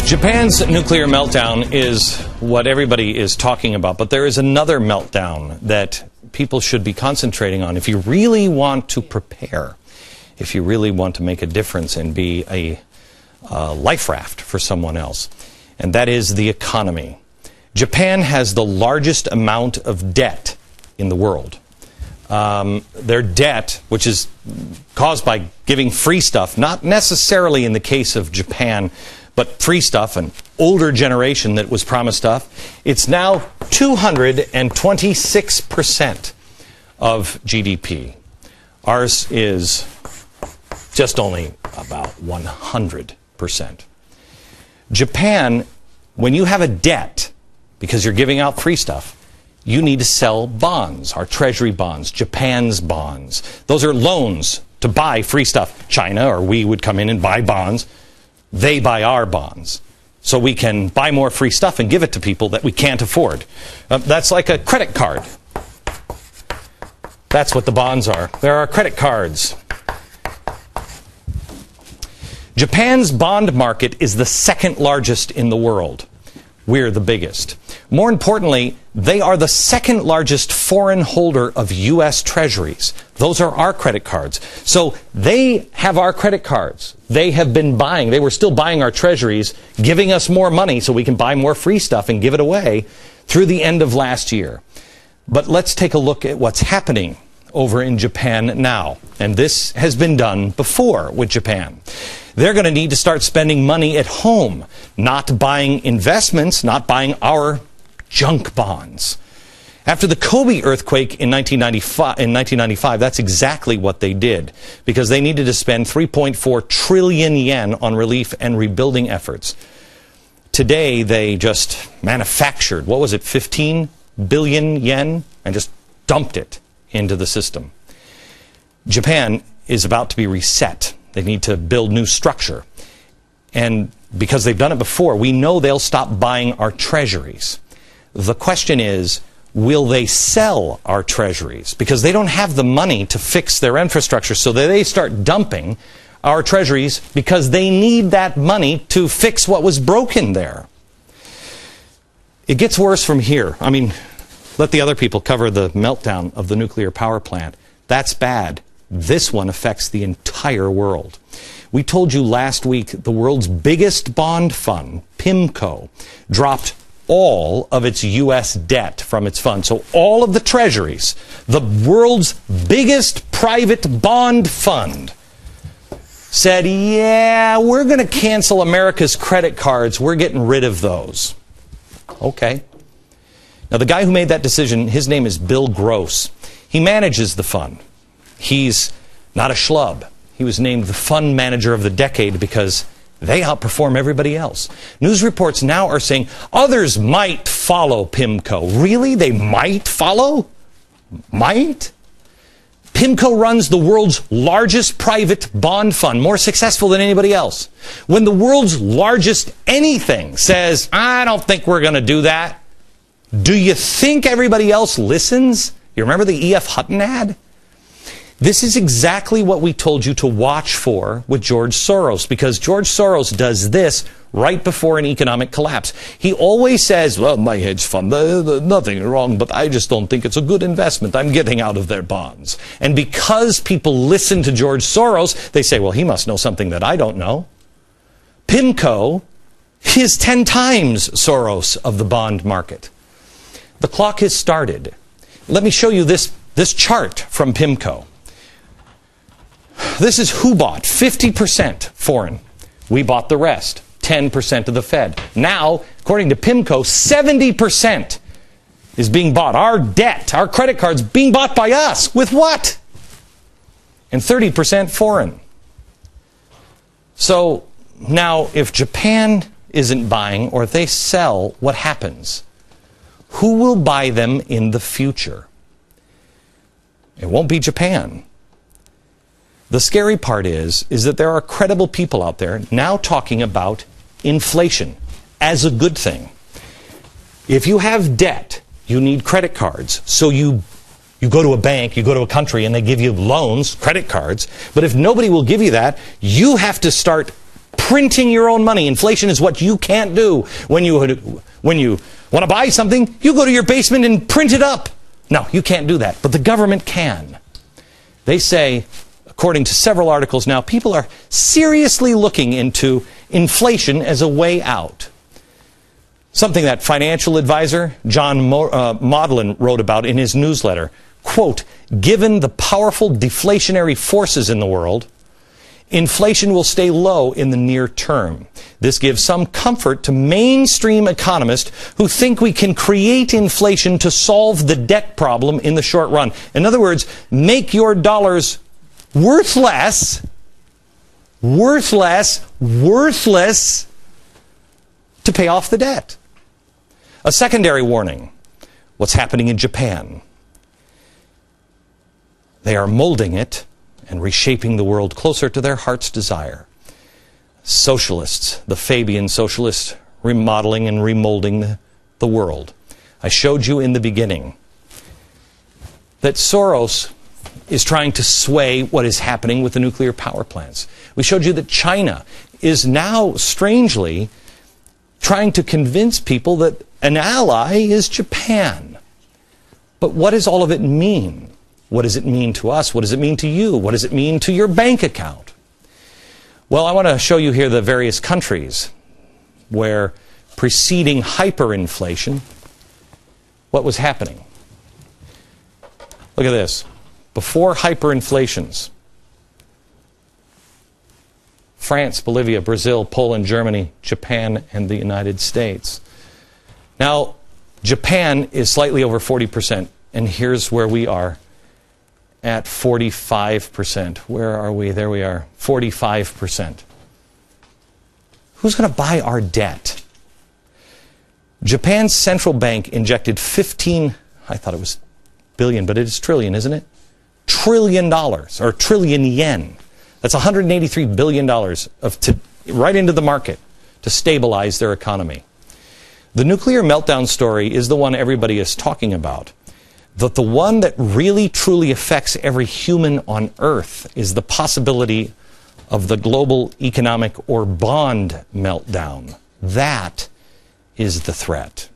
Japan's nuclear meltdown is what everybody is talking about, but there is another meltdown that people should be concentrating on if you really want to prepare, if you really want to make a difference and be a life raft for someone else, and that is the economy. Japan has the largest amount of debt in the world. Their debt, which is caused by giving free stuff, not necessarily in the case of Japan, but free stuff, an older generation that was promised stuff, it's now 226% of GDP. Ours is just only about 100%. Japan, when you have a debt, because you're giving out free stuff, you need to sell bonds, our treasury bonds, Japan's bonds. Those are loans to buy free stuff. China or we would come in and buy bonds. They buy our bonds. So we can buy more free stuff and give it to people that we can't afford. That's like a credit card. That's what the bonds are. There are credit cards. Japan's bond market is the second largest in the world. We're the biggest. More importantly, they are the second largest foreign holder of U.S. treasuries. Those are our credit cards. So they have our credit cards. They have been buying. They were still buying our treasuries, giving us more money so we can buy more free stuff and give it away through the end of last year. But let's take a look at what's happening over in Japan now. And this has been done before with Japan. They're going to need to start spending money at home, not buying investments, not buying our junk bonds. After the Kobe earthquake in 1995, that's exactly what they did, because they needed to spend 3.4 trillion yen on relief and rebuilding efforts. Today, they just manufactured, what was it, 15 billion yen, and just dumped it into the system. Japan is about to be reset. They need to build new structure. And because they've done it before, we know they'll stop buying our treasuries. The question is, will they sell our treasuries? Because they don't have the money to fix their infrastructure, so they start dumping our treasuries because they need that money to fix what was broken there. It gets worse from here. I mean, let the other people cover the meltdown of the nuclear power plant. That's bad. This one affects the entire world. We told you last week the world's biggest bond fund, PIMCO, dropped all of its U.S. debt from its fund. So all of the treasuries, the world's biggest private bond fund, said, yeah, we're going to cancel America's credit cards. We're getting rid of those. Okay. Now, the guy who made that decision, his name is Bill Gross. He manages the fund. He's not a schlub. He was named the fund manager of the decade because they outperform everybody else. News reports now are saying others might follow PIMCO. Really? They might follow? Might? PIMCO runs the world's largest private bond fund, more successful than anybody else. When the world's largest anything says, I don't think we're going to do that, do you think everybody else listens? You remember the E.F. Hutton ad? This is exactly what we told you to watch for with George Soros, because George Soros does this right before an economic collapse. He always says, well, my hedge fund, nothing wrong, but I just don't think it's a good investment. I'm getting out of their bonds. And because people listen to George Soros, they say, well, he must know something that I don't know. PIMCO is 10 times Soros of the bond market. The clock has started. Let me show you this chart from PIMCO. This is who bought. 50% foreign. We bought the rest. 10% of the Fed. Now, according to PIMCO, 70% is being bought. Our debt, our credit cards, being bought by us. With what? And 30% foreign. So, now, if Japan isn't buying or if they sell, what happens? Who will buy them in the future? It won't be Japan. The scary part is that there are credible people out there now talking about inflation as a good thing. If you have debt, you need credit cards. So you go to a bank, you go to a country, and they give you loans, credit cards. But if nobody will give you that, you have to start Printing your own money. Inflation is what you can't do. When you want to buy something, you go to your basement and print it up. No, you can't do that, but the government can. They say, according to several articles now, people are seriously looking into inflation as a way out. Something that financial advisor John Maudlin wrote about in his newsletter. Quote, given the powerful deflationary forces in the world, inflation will stay low in the near term. This gives some comfort to mainstream economists who think we can create inflation to solve the debt problem in the short run. In other words, make your dollars worthless to pay off the debt. A secondary warning, what's happening in Japan. They are molding it and reshaping the world closer to their heart's desire. Socialists, the Fabian socialists, remodeling and remolding the world. I showed you in the beginning that Soros is trying to sway what is happening with the nuclear power plants. We showed you that China is now, strangely, trying to convince people that an ally is Japan. But what does all of it mean? What does it mean to us? What does it mean to you? What does it mean to your bank account? Well, I want to show you here the various countries where preceding hyperinflation, what was happening. Look at this. Before hyperinflations, France, Bolivia, Brazil, Poland, Germany, Japan, and the United States. Now, Japan is slightly over 40%, and here's where we are at 45%. Where are we? There we are, 45%. Who's going to buy our debt? Japan's central bank injected I thought it was billion, but it is trillion, isn't it? $1 trillion, or trillion yen. That's $183 billion right into the market to stabilize their economy. The nuclear meltdown story is the one everybody is talking about. But the one that really truly affects every human on Earth is the possibility of the global economic or bond meltdown. That is the threat.